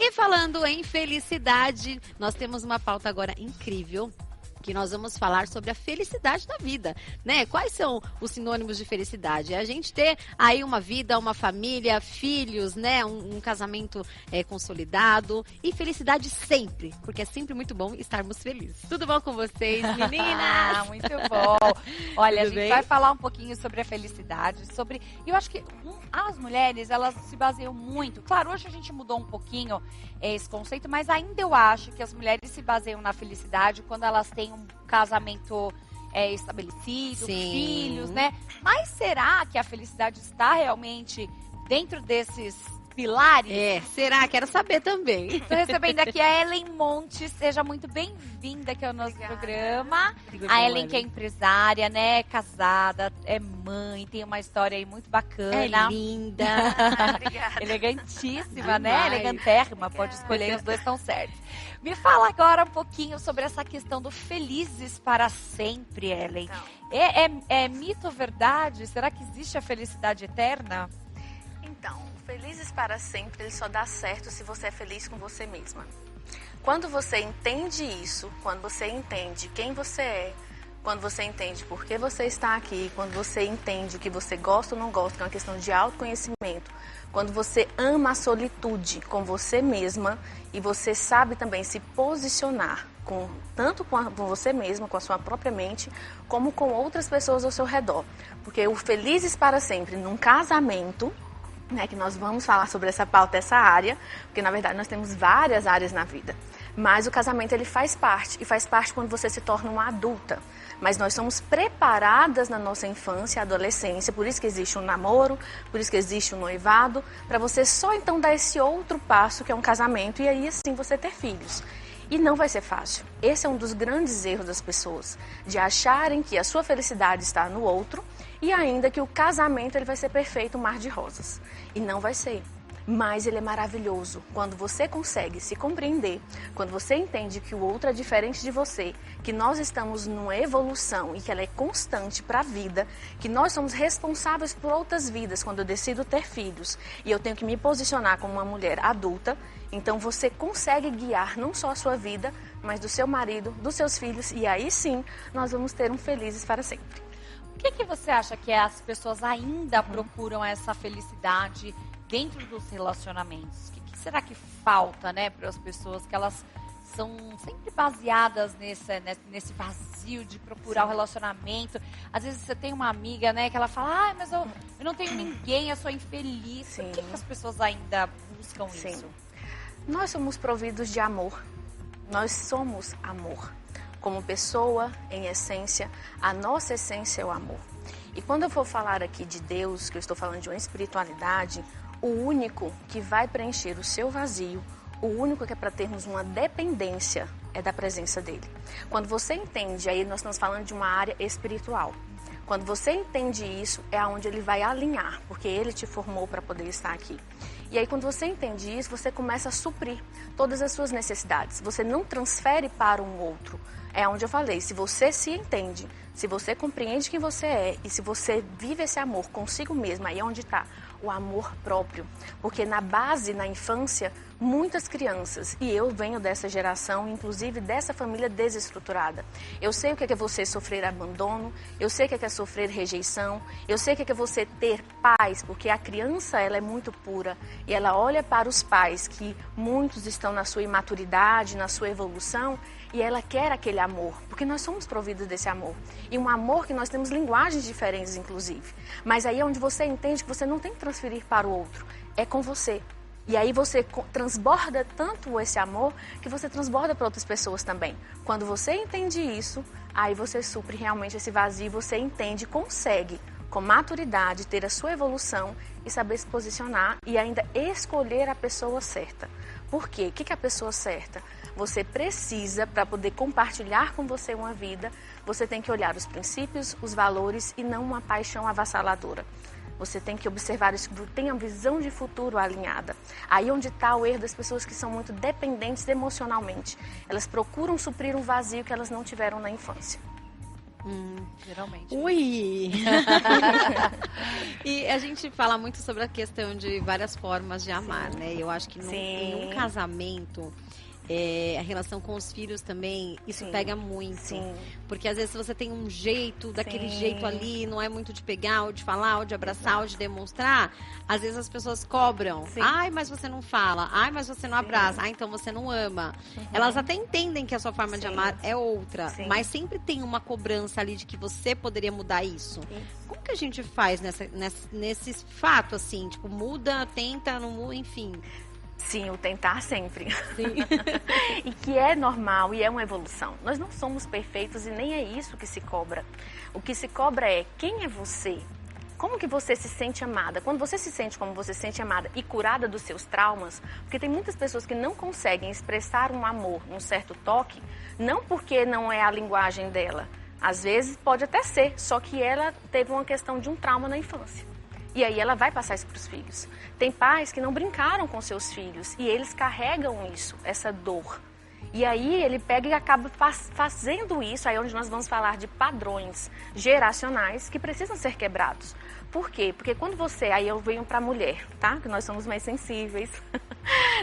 E falando em felicidade, nós temos uma pauta agora incrível, que nós vamos falar sobre a felicidade da vida, né? Quais são os sinônimos de felicidade? É a gente ter aí uma vida, uma família, filhos, né? Um casamento consolidado e felicidade sempre, porque é sempre muito bom estarmos felizes. Tudo bom com vocês, meninas? Muito bom. Olha, Tudo a gente bem? vai falar um pouquinho sobre a felicidade, sobre... Eu acho que as mulheres, elas se baseiam muito... Claro, hoje a gente mudou um pouquinho esse conceito, mas ainda eu acho que as mulheres se baseiam na felicidade quando elas têm um casamento estabelecido, Sim. filhos, né? Mas será que a felicidade está realmente dentro desses pilares? Será? Quero saber também. Estou recebendo aqui a Ellen Montes. Seja muito bem-vinda aqui ao nosso programa. A Ellen que é empresária, né? Casada, é mãe, tem uma história aí muito bacana. É linda. Obrigada. Elegantíssima, né? Demais. Elegantérrima, pode escolher, os dois estão certos. Me fala agora um pouquinho sobre essa questão do felizes para sempre, Ellen. Então. É mito ou verdade? Será que existe a felicidade eterna? Então, felizes para sempre, ele só dá certo se você é feliz com você mesma. Quando você entende isso, quando você entende quem você é, quando você entende por que você está aqui, quando você entende o que você gosta ou não gosta, que é uma questão de autoconhecimento, quando você ama a solitude com você mesma e você sabe também se posicionar tanto com você mesma, com a sua própria mente, como com outras pessoas ao seu redor. Porque o felizes para sempre num casamento, né, que nós vamos falar sobre essa pauta, essa área, porque na verdade nós temos várias áreas na vida. Mas o casamento ele faz parte, e faz parte quando você se torna uma adulta. Mas nós somos preparadas na nossa infância, adolescência, por isso que existe um namoro, por isso que existe um noivado, para você só então dar esse outro passo que é um casamento e aí sim você ter filhos. E não vai ser fácil. Esse é um dos grandes erros das pessoas, de acharem que a sua felicidade está no outro e ainda que o casamento ele vai ser perfeito, um mar de rosas. E não vai ser. Mas ele é maravilhoso quando você consegue se compreender, quando você entende que o outro é diferente de você, que nós estamos numa evolução e que ela é constante para a vida, que nós somos responsáveis por outras vidas quando eu decido ter filhos e eu tenho que me posicionar como uma mulher adulta, então você consegue guiar não só a sua vida, mas do seu marido, dos seus filhos e aí sim nós vamos ter um felizes para sempre. O que você acha que as pessoas ainda procuram essa felicidade dentro dos relacionamentos? O que será que falta, né, para as pessoas que elas são sempre baseadas nesse vazio de procurar o relacionamento? Às vezes você tem uma amiga, né, que ela fala, mas eu não tenho ninguém, eu sou infeliz. Sim. Por que as pessoas ainda buscam Sim. isso? Nós somos providos de amor. Nós somos amor. Como pessoa, em essência, a nossa essência é o amor. E quando eu for falar aqui de Deus, que eu estou falando de uma espiritualidade, o único que vai preencher o seu vazio, o único que é para termos uma dependência é da presença dele. Quando você entende, aí nós estamos falando de uma área espiritual. Quando você entende isso, é aonde ele vai alinhar, porque ele te formou para poder estar aqui. E aí quando você entende isso, você começa a suprir todas as suas necessidades. Você não transfere para um outro. É onde eu falei, se você se entende, se você compreende quem você é e se você vive esse amor consigo mesma, aí é onde está o amor próprio. Porque na base, na infância, muitas crianças, e eu venho dessa geração, inclusive dessa família desestruturada. Eu sei o que é você sofrer abandono, eu sei o que é sofrer rejeição, eu sei o que é você ter pais, porque a criança ela é muito pura e ela olha para os pais, que muitos estão na sua imaturidade, na sua evolução, e ela quer aquele amor, porque nós somos providos desse amor. E um amor que nós temos linguagens diferentes, inclusive. Mas aí é onde você entende que você não tem que transferir para o outro, é com você. E aí você transborda tanto esse amor que você transborda para outras pessoas também. Quando você entende isso, aí você supre realmente esse vazio, você entende, consegue, com maturidade, ter a sua evolução e saber se posicionar e ainda escolher a pessoa certa. Por quê? O que é a pessoa certa? Você precisa, para poder compartilhar com você uma vida, você tem que olhar os princípios, os valores e não uma paixão avassaladora. Você tem que observar isso, tem a visão de futuro alinhada. Aí onde está o erro das pessoas que são muito dependentes emocionalmente. Elas procuram suprir um vazio que elas não tiveram na infância. Geralmente. Ui! E a gente fala muito sobre a questão de várias formas de amar, né? Eu acho que em um casamento, a relação com os filhos também, isso pega muito. Sim. Porque às vezes você tem um jeito, daquele jeito ali, não é muito de pegar, ou de falar, ou de abraçar, ou de demonstrar. Às vezes as pessoas cobram. Sim. Ai, mas você não fala. Ai, mas você não abraça. Ah, então você não ama. Elas até entendem que a sua forma de amar é outra. Mas sempre tem uma cobrança ali de que você poderia mudar isso. Como que a gente faz nesse fato, assim? Tipo, muda, tenta, não muda, enfim. Sim, o tentar sempre. Sim. E que é normal e é uma evolução. Nós não somos perfeitos e nem é isso que se cobra. O que se cobra é quem é você? Como que você se sente amada? Quando você se sente como você se sente amada e curada dos seus traumas, porque tem muitas pessoas que não conseguem expressar um amor, um certo toque, não porque não é a linguagem dela. Às vezes pode até ser, só que ela teve uma questão de um trauma na infância. E aí ela vai passar isso para os filhos. Tem pais que não brincaram com seus filhos e eles carregam isso, essa dor. E aí ele pega e acaba fazendo isso, aí é onde nós vamos falar de padrões geracionais que precisam ser quebrados. Por quê? Porque quando aí eu venho para a mulher, tá? Que nós somos mais sensíveis,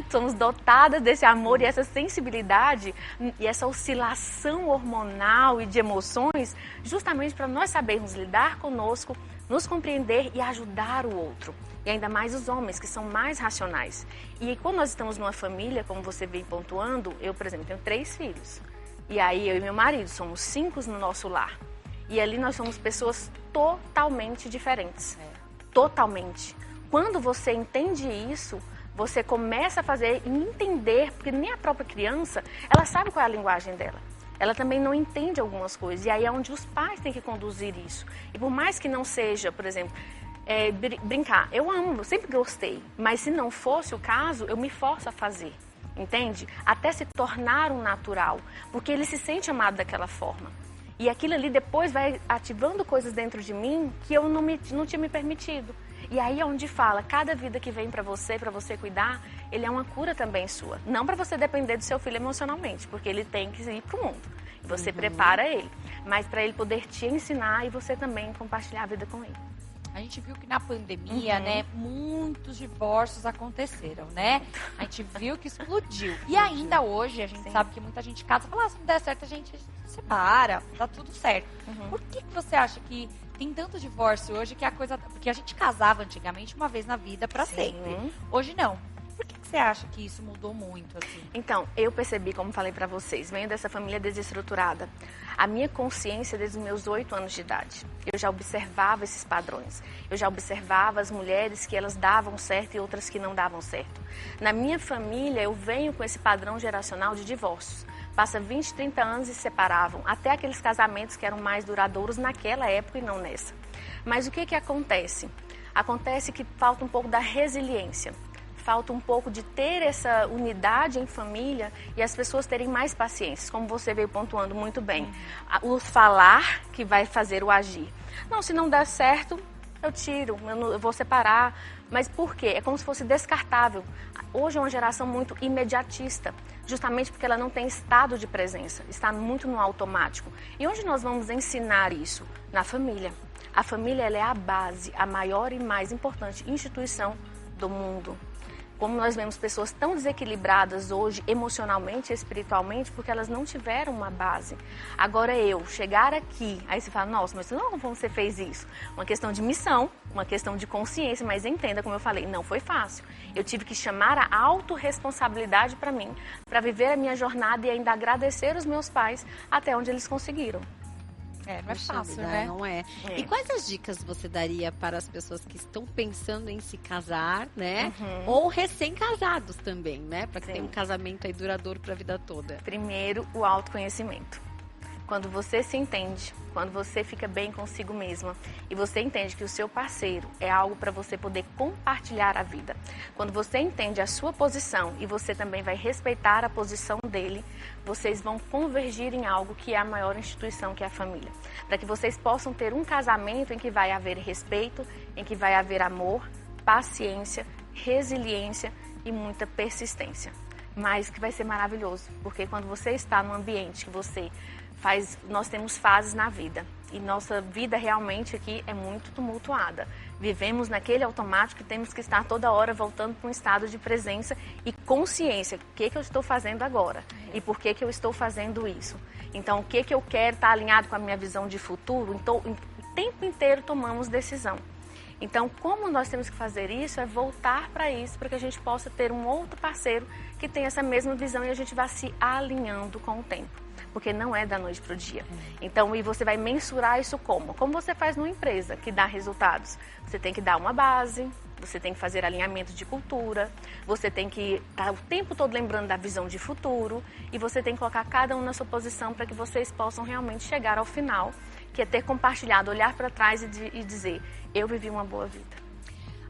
somos dotadas desse amor e essa sensibilidade e essa oscilação hormonal e de emoções, justamente para nós sabermos lidar conosco, nos compreender e ajudar o outro. E ainda mais os homens, que são mais racionais. E quando nós estamos numa família, como você vem pontuando, eu, por exemplo, tenho 3 filhos. E aí eu e meu marido, somos 5 no nosso lar. E ali nós somos pessoas totalmente diferentes. Totalmente. Quando você entende isso, você começa a fazer e entender, porque nem a própria criança, ela sabe qual é a linguagem dela. Ela também não entende algumas coisas. E aí é onde os pais têm que conduzir isso. E por mais que não seja, por exemplo, brincar. Eu amo, eu sempre gostei. Mas se não fosse o caso, eu me forço a fazer. Entende? Até se tornar um natural. Porque ele se sente amado daquela forma. E aquilo ali depois vai ativando coisas dentro de mim que eu não tinha me permitido. E aí é onde fala, cada vida que vem para você cuidar, ele é uma cura também sua. Não para você depender do seu filho emocionalmente, porque ele tem que ir para o mundo. E você prepara ele, mas para ele poder te ensinar e você também compartilhar a vida com ele. A gente viu que na pandemia, né, muitos divórcios aconteceram, né? A gente viu que explodiu. E ainda hoje, a gente sabe que muita gente casa e fala, se não der certo, a gente separa, tá tudo certo. Por que você acha que tem tanto divórcio hoje que a coisa... Porque a gente casava antigamente uma vez na vida pra sempre. Hoje não. Por que você acha que isso mudou muito, assim? Então, eu percebi, como falei pra vocês, venho dessa família desestruturada. A minha consciência desde os meus 8 anos de idade. Eu já observava esses padrões. Eu já observava as mulheres que elas davam certo e outras que não davam certo. Na minha família, eu venho com esse padrão geracional de divórcios. Passa 20, 30 anos e se separavam. Até aqueles casamentos que eram mais duradouros naquela época e não nessa. Mas o que acontece? Acontece que falta um pouco da resiliência. Falta um pouco de ter essa unidade em família e as pessoas terem mais paciência, como você veio pontuando muito bem. O falar que vai fazer o agir. Não, se não der certo, eu tiro, eu vou separar. Mas por quê? É como se fosse descartável. Hoje é uma geração muito imediatista, justamente porque ela não tem estado de presença, está muito no automático. E onde nós vamos ensinar isso? Na família. A família ela é a base, a maior e mais importante instituição do mundo. Como nós vemos pessoas tão desequilibradas hoje, emocionalmente e espiritualmente, porque elas não tiveram uma base. Agora eu chegar aqui, aí você fala, nossa, mas não, como você fez isso? Uma questão de missão, uma questão de consciência, mas entenda, como eu falei, não foi fácil. Eu tive que chamar a autorresponsabilidade para mim, para viver a minha jornada e ainda agradecer os meus pais até onde eles conseguiram. Não é fácil, né? Não é. E quais as dicas você daria para as pessoas que estão pensando em se casar, né? Ou recém-casados também, né? Para que tenha um casamento aí duradouro para a vida toda. Primeiro, o autoconhecimento. Quando você se entende, quando você fica bem consigo mesma e você entende que o seu parceiro é algo para você poder compartilhar a vida. Quando você entende a sua posição e você também vai respeitar a posição dele, vocês vão convergir em algo que é a maior instituição, que é a família. Para que vocês possam ter um casamento em que vai haver respeito, em que vai haver amor, paciência, resiliência e muita persistência. Mas que vai ser maravilhoso, porque quando você está num ambiente que você nós temos fases na vida. E nossa vida realmente aqui é muito tumultuada. Vivemos naquele automático que temos que estar toda hora voltando para um estado de presença e consciência. O que eu estou fazendo agora? E por que eu estou fazendo isso? Então, o que eu quero estar alinhado com a minha visão de futuro? Então, o tempo inteiro tomamos decisão. Então, como nós temos que fazer isso é voltar para isso, para que a gente possa ter um outro parceiro que tenha essa mesma visão e a gente vá se alinhando com o tempo. Porque não é da noite para o dia. Então, e você vai mensurar isso como? Como você faz numa empresa que dá resultados. Você tem que dar uma base, você tem que fazer alinhamento de cultura, você tem que estar o tempo todo lembrando da visão de futuro e você tem que colocar cada um na sua posição para que vocês possam realmente chegar ao final, que é ter compartilhado, olhar para trás e dizer, eu vivi uma boa vida.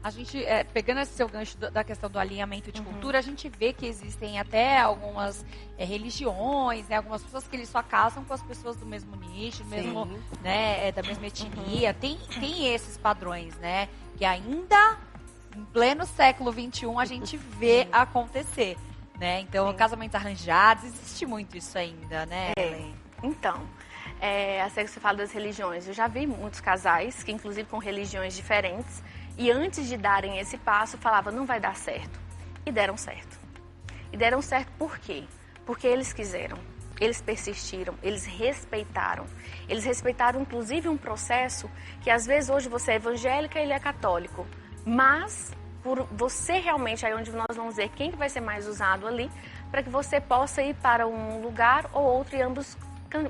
A gente, pegando esse seu gancho da questão do alinhamento de cultura, a gente vê que existem até algumas religiões, né, algumas pessoas que eles só casam com as pessoas do mesmo nicho, mesmo, né, da mesma etnia. Tem esses padrões, né, que ainda, em pleno século XXI, a gente vê acontecer, né? Então, casamentos arranjados, existe muito isso ainda, né, Ellen? Então, assim que você fala das religiões, eu já vi muitos casais, que inclusive com religiões diferentes, e antes de darem esse passo, falavam, não vai dar certo. E deram certo. E deram certo por quê? Porque eles quiseram, eles persistiram, eles respeitaram. Eles respeitaram, inclusive, um processo que, às vezes, hoje você é evangélica e ele é católico. Mas, por você realmente, aí onde nós vamos ver quem vai ser mais usado ali, para que você possa ir para um lugar ou outro e ambos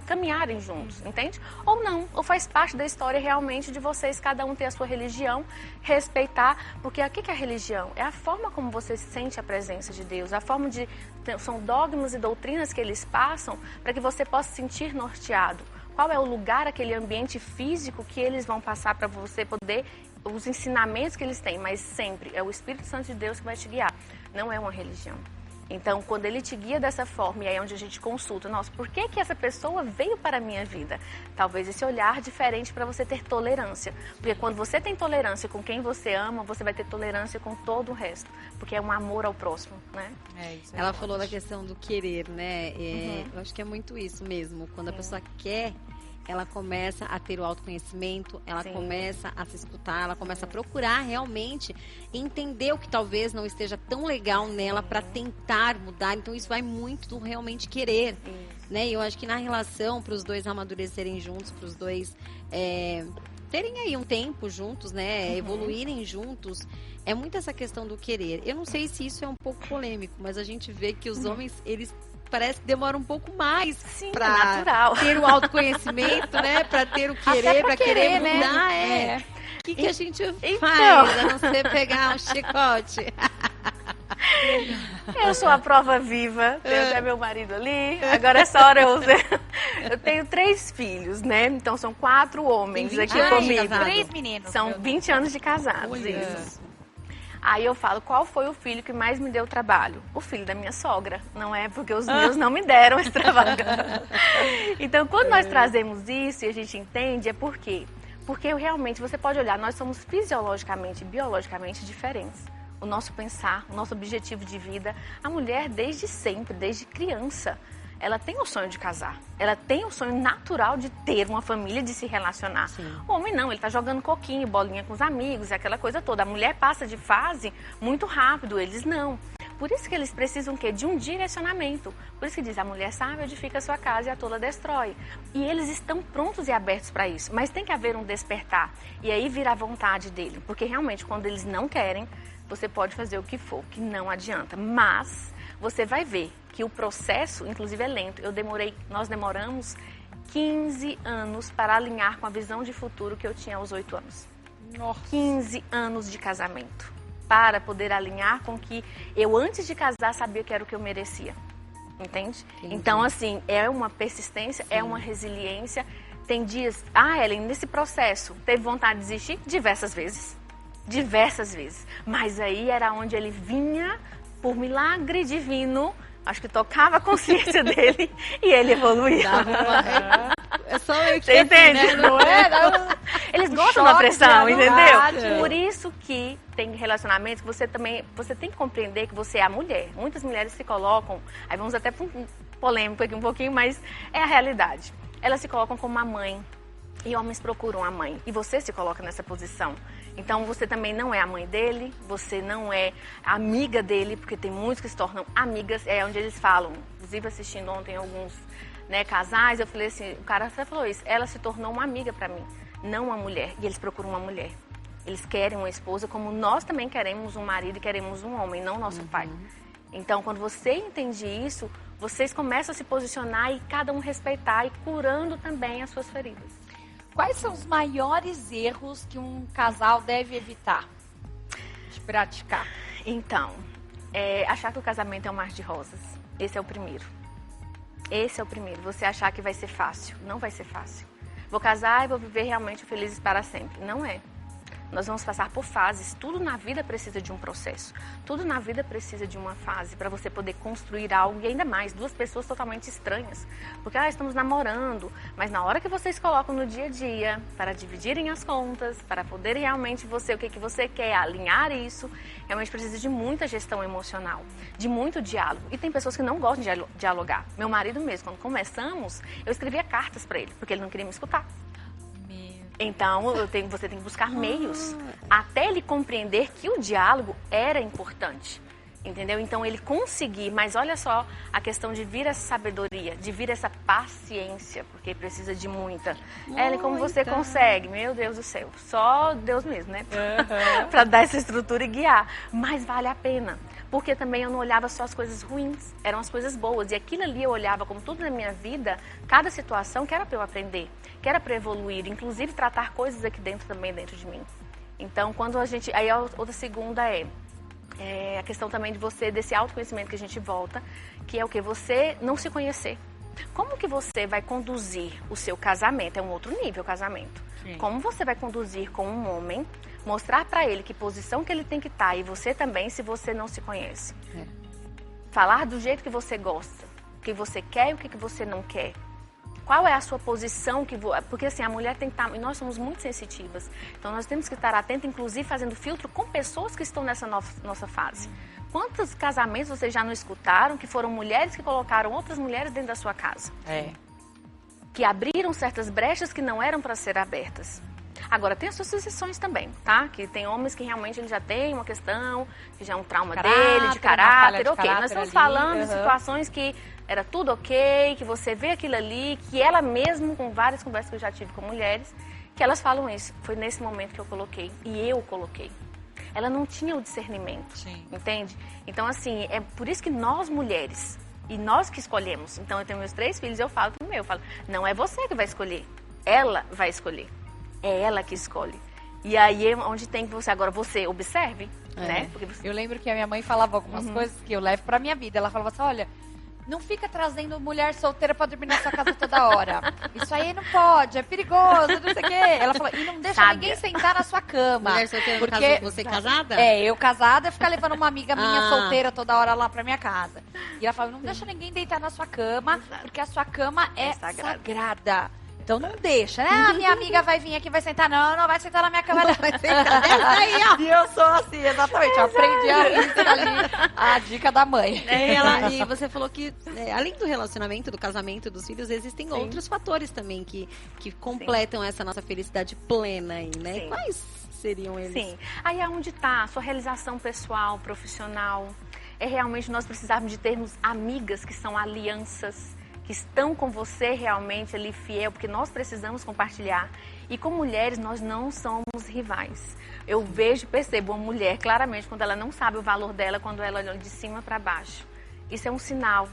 caminharem juntos, entende? Ou não, ou faz parte da história realmente de vocês, cada um ter a sua religião, respeitar, porque o que é a religião? É a forma como você sente a presença de Deus, a forma de... São dogmas e doutrinas que eles passam para que você possa se sentir norteado. Qual é o lugar, aquele ambiente físico que eles vão passar para você poder... Os ensinamentos que eles têm, mas sempre é o Espírito Santo de Deus que vai te guiar, não é uma religião. Então, quando ele te guia dessa forma, e aí é onde a gente consulta, nossa, por que essa pessoa veio para a minha vida? Talvez esse olhar diferente para você ter tolerância. Porque quando você tem tolerância com quem você ama, você vai ter tolerância com todo o resto. Porque é um amor ao próximo, né? Ela falou da questão do querer, né? Eu acho que é muito isso mesmo. Quando a pessoa quer, ela começa a ter o autoconhecimento, ela começa a se escutar, ela começa a procurar realmente entender o que talvez não esteja tão legal nela para tentar mudar. Então isso vai muito do realmente querer, né? E eu acho que na relação, para os dois amadurecerem juntos, para os dois terem aí um tempo juntos, né? Evoluírem juntos, é muito essa questão do querer. Eu não sei se isso é um pouco polêmico, mas a gente vê que os homens, eles parece que demora um pouco mais para ter o autoconhecimento, né? Para ter o querer, para querer mudar, né? O que a gente faz, a não ser pegar um chicote? Eu sou a prova viva, tenho até meu marido ali, agora essa hora eu tenho 3 filhos, né? Então são 4 homens aqui comigo. 3 meninos. São 20 anos de casados, isso. Aí eu falo, qual foi o filho que mais me deu trabalho? O filho da minha sogra, não é? Porque os meus não me deram esse trabalho. Então, quando nós trazemos isso e a gente entende, é por quê? Porque realmente, você pode olhar, nós somos fisiologicamente e biologicamente diferentes. O nosso pensar, o nosso objetivo de vida, a mulher desde sempre, desde criança, ela tem o sonho de casar. Ela tem o sonho natural de ter uma família, de se relacionar. O homem não, ele tá jogando coquinho, bolinha com os amigos, aquela coisa toda. A mulher passa de fase muito rápido, eles não. Por isso que eles precisam o quê? De um direcionamento. Por isso que diz, a mulher sabe onde fica a sua casa e a tola destrói. E eles estão prontos e abertos para isso. Mas tem que haver um despertar. E aí vira a vontade dele. Porque realmente, quando eles não querem, você pode fazer o que for, que não adianta. Mas você vai ver que o processo, inclusive, é lento. Nós demoramos 15 anos para alinhar com a visão de futuro que eu tinha aos 8 anos. Nossa. 15 anos de casamento. Para poder alinhar com que eu, antes de casar, sabia que era o que eu merecia. Entende? Então, assim, é uma persistência, é uma resiliência. Tem dias... Ellen, nesse processo, teve vontade de desistir? Diversas vezes. Diversas vezes. Mas aí era onde ele vinha, por milagre divino, acho que tocava a consciência dele e ele evoluía. É só eu que você entende? Né? Não é? Eles gostam da pressão, entendeu? Por isso que tem relacionamentos que você tem que compreender que você é a mulher. Muitas mulheres se colocam, aí vamos até para um polêmico aqui um pouquinho, mas é a realidade. Elas se colocam como uma mãe. E homens procuram a mãe. E você se coloca nessa posição. Então, você também não é a mãe dele, você não é amiga dele, porque tem muitos que se tornam amigas. É onde eles falam, inclusive assistindo ontem alguns, né, casais, eu falei assim, o cara até falou isso, ela se tornou uma amiga para mim, não uma mulher. E eles procuram uma mulher. Eles querem uma esposa como nós também queremos um marido e queremos um homem, não nosso pai. Então, quando você entende isso, vocês começam a se posicionar e cada um respeitar e curando também as suas feridas. Quais são os maiores erros que um casal deve evitar de praticar? Então, achar que o casamento é um mar de rosas. Esse é o primeiro. Esse é o primeiro. Você achar que vai ser fácil. Não vai ser fácil. Vou casar e vou viver realmente felizes para sempre. Não é. Nós vamos passar por fases. Tudo na vida precisa de um processo. Tudo na vida precisa de uma fase para você poder construir algo. E ainda mais, duas pessoas totalmente estranhas. Porque estamos namorando, mas na hora que vocês colocam no dia a dia, para dividirem as contas, para poder realmente o que você quer, alinhar isso, realmente precisa de muita gestão emocional, de muito diálogo. E tem pessoas que não gostam de dialogar. Meu marido mesmo, quando começamos, eu escrevia cartas para ele, porque ele não queria me escutar. Então, você tem que buscar meios até ele compreender que o diálogo era importante, entendeu? Então, ele conseguir, mas olha só a questão de vir essa sabedoria, de vir essa paciência, porque precisa de muita. Ellen, como você consegue? Meu Deus do céu, só Deus mesmo, né? Para dar essa estrutura e guiar, mas vale a pena. Porque também eu não olhava só as coisas ruins, eram as coisas boas. E aquilo ali eu olhava como tudo na minha vida, cada situação que era para eu aprender, que era para evoluir, inclusive tratar coisas aqui dentro também, dentro de mim. Então, quando a gente... Aí a outra segunda é a questão também de você, desse autoconhecimento que a gente volta, que é o que? Você não se conhecer. Como que você vai conduzir o seu casamento? É um outro nível o casamento. Sim. Como você vai conduzir com um homem, mostrar para ele que posição que ele tem que estar, e você também, se você não se conhece. Falar do jeito que você gosta, o que você quer e o que você não quer. Qual é a sua posição? Porque assim, a mulher tem que estar... E nós somos muito sensitivas. Então, nós temos que estar atentos, inclusive fazendo filtro com pessoas que estão nessa nossa fase. Quantos casamentos vocês já não escutaram que foram mulheres que colocaram outras mulheres dentro da sua casa? Que abriram certas brechas que não eram para ser abertas. Agora, tem as suas exceções também, tá? Que tem homens que realmente ele já tem uma questão, que já é um trauma dele, de caráter, ok. Nós estamos falando de situações que era tudo ok, que você vê aquilo ali, que ela mesmo, com várias conversas que eu já tive com mulheres, que elas falam isso. Foi nesse momento que eu coloquei, e eu coloquei. Ela não tinha o discernimento, entende? Então, assim, é por isso que nós mulheres, e nós que escolhemos, então eu tenho meus 3 filhos, eu falo pro meu, eu falo, não é você que vai escolher, ela vai escolher. É ela que escolhe. E aí é onde tem que você... Agora, você observe, né? Porque você... Eu lembro que a minha mãe falava algumas coisas que eu levo pra minha vida. Ela falava assim, olha, não fica trazendo mulher solteira pra dormir na sua casa toda hora. Isso aí não pode, é perigoso, não sei o quê. Ela falou, e não deixa ninguém sentar na sua cama. Mulher solteira, porque... você casada? Eu casada, ficar levando uma amiga minha solteira toda hora lá pra minha casa. E ela falava, não deixa ninguém deitar na sua cama, porque a sua cama é sagrada. Então não deixa, né? A minha amiga vai vir aqui, vai sentar. Não, não vai sentar na minha cama. Não vai sentar. Aí, ó. E eu sou assim, exatamente. Eu aprendi a dica da mãe. E você falou que, além do relacionamento, do casamento, dos filhos, existem outros fatores também que completam essa nossa felicidade plena aí, né? Sim. Quais seriam eles? Sim. Aí é onde está a sua realização pessoal, profissional. É realmente nós precisarmos de termos amigas que são alianças, que estão com você realmente ali fiel, porque nós precisamos compartilhar. E com mulheres, nós não somos rivais. Eu percebo uma mulher claramente quando ela não sabe o valor dela, quando ela olha de cima para baixo. Isso é um sinal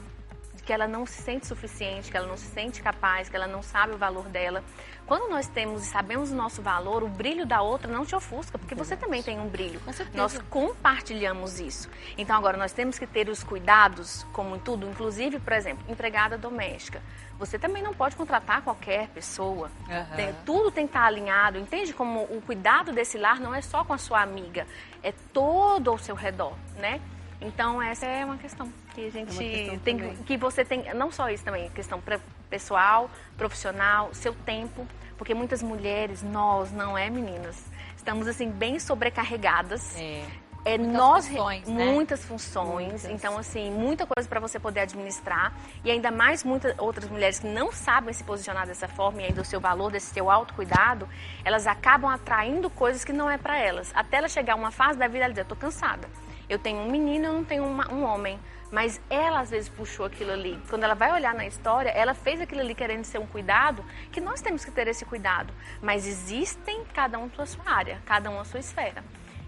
de que ela não se sente suficiente, que ela não se sente capaz, que ela não sabe o valor dela. Quando nós temos e sabemos o nosso valor, o brilho da outra não te ofusca, porque você também tem um brilho. Com certeza. Nós compartilhamos isso. Então agora nós temos que ter os cuidados, como em tudo, inclusive, por exemplo, empregada doméstica. Você também não pode contratar qualquer pessoa. Tudo tem que estar alinhado. Entende como o cuidado desse lar não é só com a sua amiga, é todo ao seu redor, né? Então essa é uma questão que a gente tem, que você tem, não só isso também, questão pessoal, profissional, seu tempo, porque muitas mulheres, nós, não é meninas, estamos assim bem sobrecarregadas. Muitas funções. Então, assim, muita coisa para você poder administrar. E ainda mais muitas outras mulheres que não sabem se posicionar dessa forma e ainda o seu valor, desse seu autocuidado, elas acabam atraindo coisas que não é para elas. Até ela chegar a uma fase da vida, ela diz, eu tô cansada. Eu tenho um menino, eu não tenho um homem. Mas ela, às vezes, puxou aquilo ali. Quando ela vai olhar na história, ela fez aquilo ali querendo ser um cuidado, que nós temos que ter esse cuidado. Mas existem, cada um a sua área, cada um a sua esfera.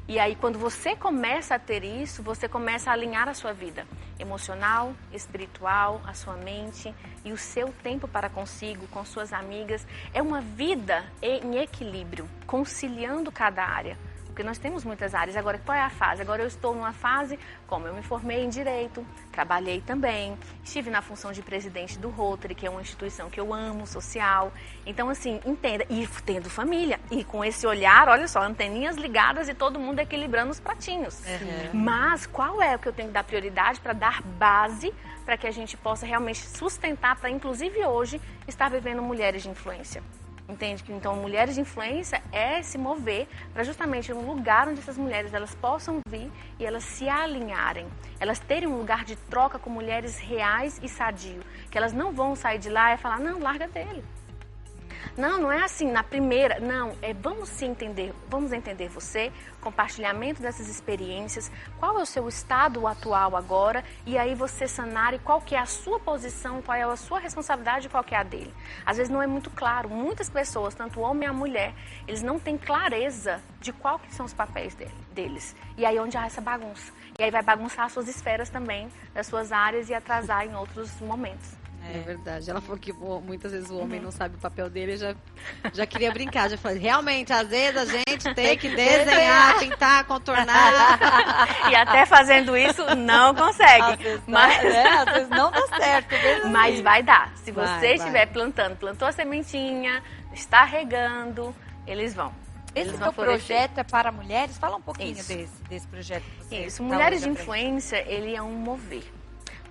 E aí, quando você começa a ter isso, você começa a alinhar a sua vida emocional, espiritual, a sua mente e o seu tempo para consigo, com suas amigas. É uma vida em equilíbrio, conciliando cada área. Porque nós temos muitas áreas. Agora, qual é a fase? Agora eu estou numa fase, como eu me formei em Direito, trabalhei também, estive na função de presidente do Rotary, que é uma instituição que eu amo, social. Então, assim, entenda. E tendo família. E com esse olhar, olha só, anteninhas ligadas e todo mundo equilibrando os pratinhos. Mas qual é o que eu tenho que dar prioridade para dar base para que a gente possa realmente sustentar, para inclusive hoje, estar vivendo mulheres de influência? Entende? Que então mulheres de influência é se mover para justamente um lugar onde essas mulheres elas possam vir e elas se alinharem, elas terem um lugar de troca com mulheres reais e sadio, que elas não vão sair de lá e falar, não, larga dele. Não, não é assim, na primeira, não, vamos se entender, vamos entender você, compartilhamento dessas experiências, qual é o seu estado atual agora, e aí você sanar e qual que é a sua posição, qual é a sua responsabilidade e qual que é a dele. Às vezes não é muito claro, muitas pessoas, tanto o homem e a mulher, eles não têm clareza de qual que são os papéis deles, e aí onde há essa bagunça, e aí vai bagunçar as suas esferas também, das suas áreas e atrasar em outros momentos. É verdade. Ela falou que muitas vezes o homem não sabe o papel dele, já queria brincar, já falei, realmente, às vezes a gente tem que desenhar, tentar contornar. E até fazendo isso, não consegue. Às vezes não dá certo. Mas vai dar. Se você estiver plantou a sementinha, está regando, eles vão. Esse seu projeto é para mulheres? Fala um pouquinho desse projeto. Que você isso, Mulheres de Influência, ele é um mover.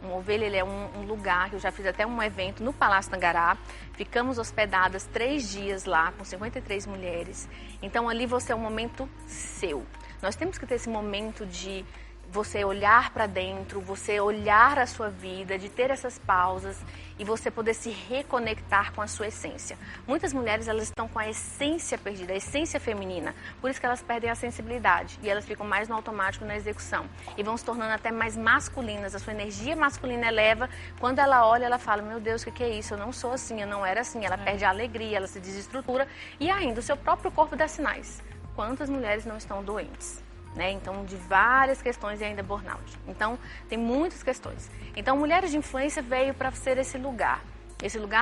O Mover, ele é um lugar que eu já fiz até um evento no Palácio Tangará. Ficamos hospedadas 3 dias lá, com 53 mulheres. Então, ali você é um momento seu. Nós temos que ter esse momento de você olhar para dentro, você olhar a sua vida, de ter essas pausas e você poder se reconectar com a sua essência. Muitas mulheres, elas estão com a essência perdida, a essência feminina, por isso que elas perdem a sensibilidade e elas ficam mais no automático na execução e vão se tornando até mais masculinas, a sua energia masculina eleva, quando ela olha, ela fala, meu Deus, o que é isso? Eu não sou assim, eu não era assim, ela perde a alegria, ela se desestrutura e ainda o seu próprio corpo dá sinais. Quantas mulheres não estão doentes? Né? Então, de várias questões e ainda burnout. Então, tem muitas questões. Então, Mulheres de Influência veio para ser esse lugar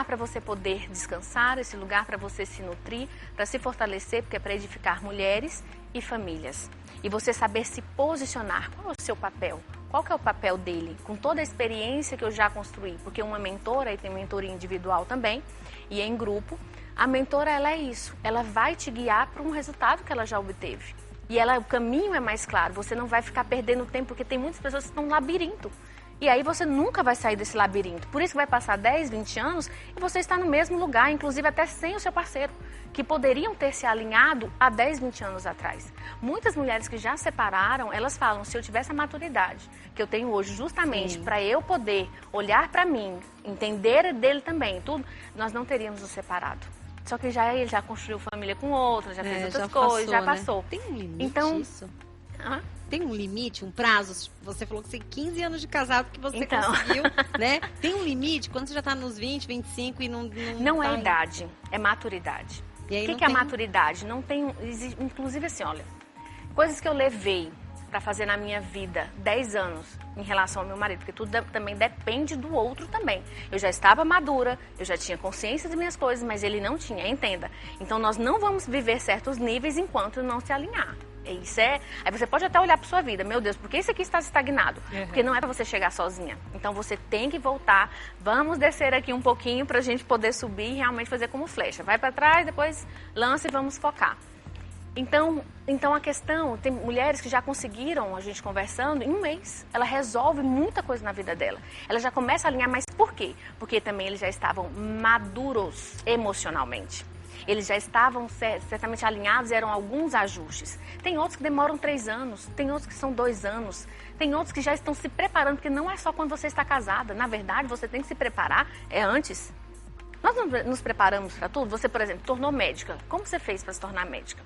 para você poder descansar, esse lugar para você se nutrir, para se fortalecer, porque é para edificar mulheres e famílias. E você saber se posicionar, qual é o seu papel? Qual que é o papel dele? Com toda a experiência que eu já construí, porque uma mentora, e tem mentoria individual também, e em grupo, a mentora, ela é isso, ela vai te guiar para um resultado que ela já obteve. E o caminho é mais claro, você não vai ficar perdendo tempo, porque tem muitas pessoas que estão no labirinto. E aí você nunca vai sair desse labirinto. Por isso que vai passar 10, 20 anos e você está no mesmo lugar, inclusive até sem o seu parceiro, que poderiam ter se alinhado há 10, 20 anos atrás. Muitas mulheres que já separaram, elas falam, se eu tivesse a maturidade que eu tenho hoje, justamente para eu poder olhar para mim, entender dele também, tudo, nós não teríamos nos separado. Só que ele já construiu família com outros, já fez outras coisas, já passou. Tem um limite isso? Hã? Tem um limite, um prazo? Você falou que você tem 15 anos de casado que você conseguiu, né? Tem um limite? Quando você já está nos 20, 25 e não Não é idade, é maturidade. O que é a maturidade? Não tem, inclusive assim, olha, coisas que eu levei para fazer na minha vida 10 anos em relação ao meu marido, porque tudo também depende do outro também. Eu já estava madura, eu já tinha consciência das minhas coisas, mas ele não tinha, entenda. Então nós não vamos viver certos níveis enquanto não se alinhar. Aí você pode até olhar para sua vida, meu Deus, por que isso aqui está estagnado? Porque não é para você chegar sozinha. Então você tem que voltar, vamos descer aqui um pouquinho para a gente poder subir e realmente fazer como flecha. Vai para trás, depois lança e vamos focar. Então a questão, tem mulheres que já conseguiram, a gente conversando, em um mês, ela resolve muita coisa na vida dela. Ela já começa a alinhar, mas por quê? Porque também eles já estavam maduros emocionalmente. Eles já estavam certamente alinhados, eram alguns ajustes. Tem outros que demoram 3 anos, tem outros que são 2 anos, tem outros que já estão se preparando, porque não é só quando você está casada. Na verdade, você tem que se preparar antes. Nós não nos preparamos para tudo. Você, por exemplo, tornou médica. Como você fez para se tornar médica?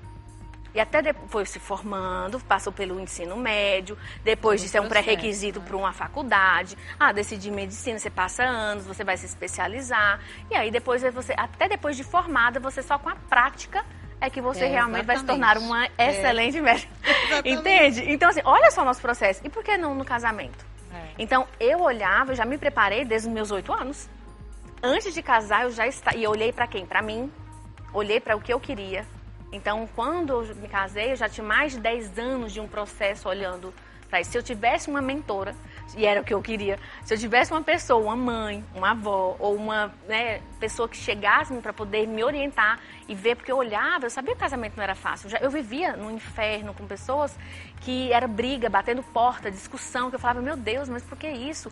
E até depois se formando, passou pelo ensino médio, depois disso é um pré-requisito para uma faculdade. Decidir medicina, você passa anos, você vai se especializar. E aí depois até depois de formada, você só com a prática é que você realmente vai se tornar uma excelente médica. Entende? Então, assim, olha só o nosso processo. E por que não no casamento? Então, eu olhava, eu já me preparei desde os meus 8 anos. Antes de casar, eu já estava... E eu olhei para quem? Para mim. Olhei para o que eu queria. Então, quando eu me casei, eu já tinha mais de 10 anos de um processo olhando para isso. Se eu tivesse uma mentora, e era o que eu queria, se eu tivesse uma pessoa, uma mãe, uma avó, ou uma pessoa que chegasse para poder me orientar e ver, porque eu olhava, eu sabia que o casamento não era fácil. Eu vivia no inferno com pessoas que era briga, batendo porta, discussão, que eu falava, meu Deus, mas por que isso?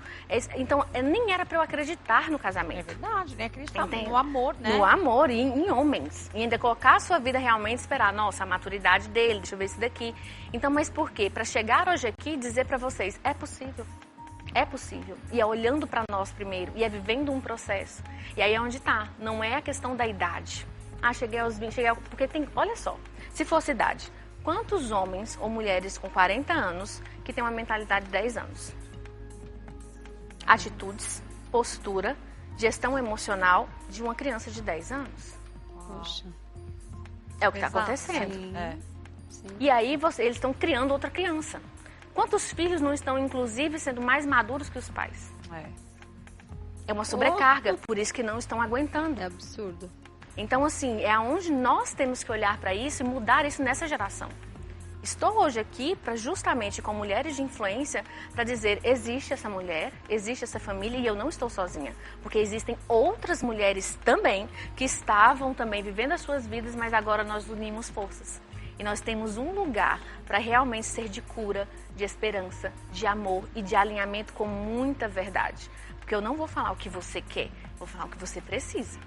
Então, nem era para eu acreditar no casamento. É verdade, né? Acreditar no amor, né? No amor e em homens. E ainda colocar a sua vida realmente, esperar, nossa, a maturidade dele, deixa eu ver isso daqui. Então, mas por quê? Para chegar hoje aqui e dizer para vocês, é possível. É possível. E é olhando para nós primeiro. E é vivendo um processo. E aí é onde está. Não é a questão da idade. Cheguei aos 20, porque tem... Olha só, se fosse idade, quantos homens ou mulheres com 40 anos que têm uma mentalidade de 10 anos? Atitudes, postura, gestão emocional de uma criança de 10 anos. Poxa. É o que está acontecendo. Sim. E aí eles estão criando outra criança. Quantos filhos não estão, inclusive, sendo mais maduros que os pais? É uma sobrecarga, por isso que não estão aguentando. É absurdo. Então, assim, é aonde nós temos que olhar para isso e mudar isso nessa geração. Estou hoje aqui para justamente com mulheres de influência para dizer, existe essa mulher, existe essa família e eu não estou sozinha. Porque existem outras mulheres também que estavam também vivendo as suas vidas, mas agora nós unimos forças. E nós temos um lugar para realmente ser de cura, de esperança, de amor e de alinhamento com muita verdade. Porque eu não vou falar o que você quer, vou falar o que você precisa.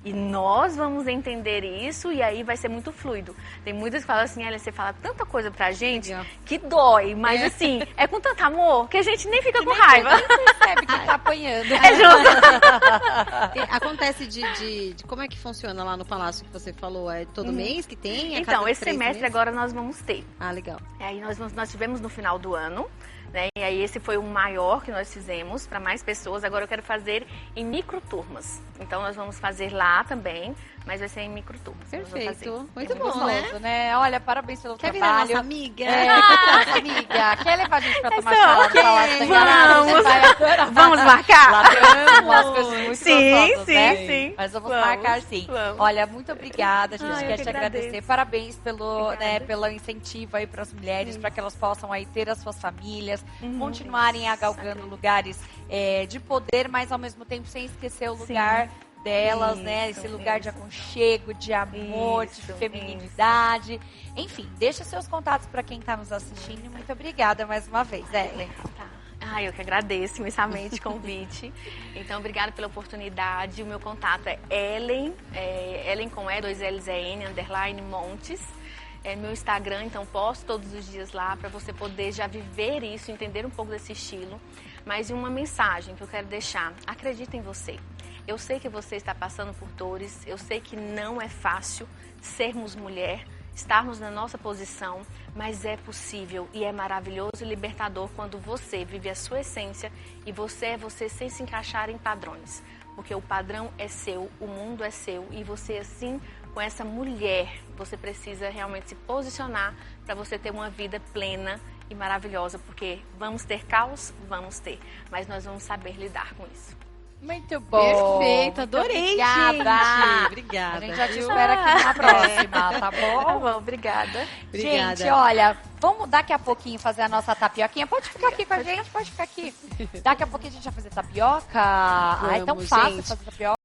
E nós vamos entender isso e aí vai ser muito fluido. Tem muitas que falam assim, Elia, você fala tanta coisa pra gente que dói, mas assim, é com tanto amor que a gente nem fica com raiva. Nem percebe que tá apanhando. É justo. Acontece de como é que funciona lá no Palácio que você falou? É todo mês que tem? É então, cada esse 3 semestre meses? agora nós vamos ter. Legal. Aí nós tivemos no final do ano, né? E aí esse foi o maior que nós fizemos para mais pessoas. Agora eu quero fazer em microturmas. Então nós vamos fazer lá também, mas vai ser em microturmas. Perfeito. Muito bom, gostoso, né? Olha, parabéns pelo Quer virar trabalho. nossa amiga? Nossa amiga. Quer levar a gente pra tomar chá lá no Palácio da Enganada? Você vai adorar. Vamos marcar? Lá tem umas coisas muito gostosas, sim, né? sim. Mas vamos marcar sim. Vamos. Olha, muito obrigada. A gente Eu quer que te agradecer. agradeço. Parabéns pelo incentivo aí para as mulheres, para que elas possam aí ter as suas famílias, continuarem galgando lugares de poder, mas ao mesmo tempo sem esquecer o lugar delas, né? Esse lugar de aconchego, de amor, de feminilidade. Enfim, deixa seus contatos para quem está nos assistindo. Muito obrigada mais uma vez, Ellen. Eu que agradeço imensamente o convite. Então, obrigada pela oportunidade. O meu contato é Ellen, Ellen com E2LZN, _ Montes. É meu Instagram, então posto todos os dias lá para você poder já viver isso, entender um pouco desse estilo. Mas uma mensagem que eu quero deixar, acredita em você. Eu sei que você está passando por dores, eu sei que não é fácil sermos mulher, estarmos na nossa posição, mas é possível e é maravilhoso e libertador quando você vive a sua essência e você é você sem se encaixar em padrões. Porque o padrão é seu, o mundo é seu e você assim, com essa mulher, você precisa realmente se posicionar para você ter uma vida plena e maravilhosa, porque vamos ter caos? Vamos ter, mas nós vamos saber lidar com isso. Muito bom. Perfeito, adorei, obrigada. gente. Obrigada. A gente já te viu? espera aqui na próxima, tá bom? Tá bom, obrigada. Obrigada. Gente, olha, vamos daqui a pouquinho fazer a nossa tapioquinha. Pode ficar aqui com a gente, pode ficar aqui. Daqui a pouquinho a gente vai fazer tapioca. É tão Vamos, fácil gente. fazer tapioca.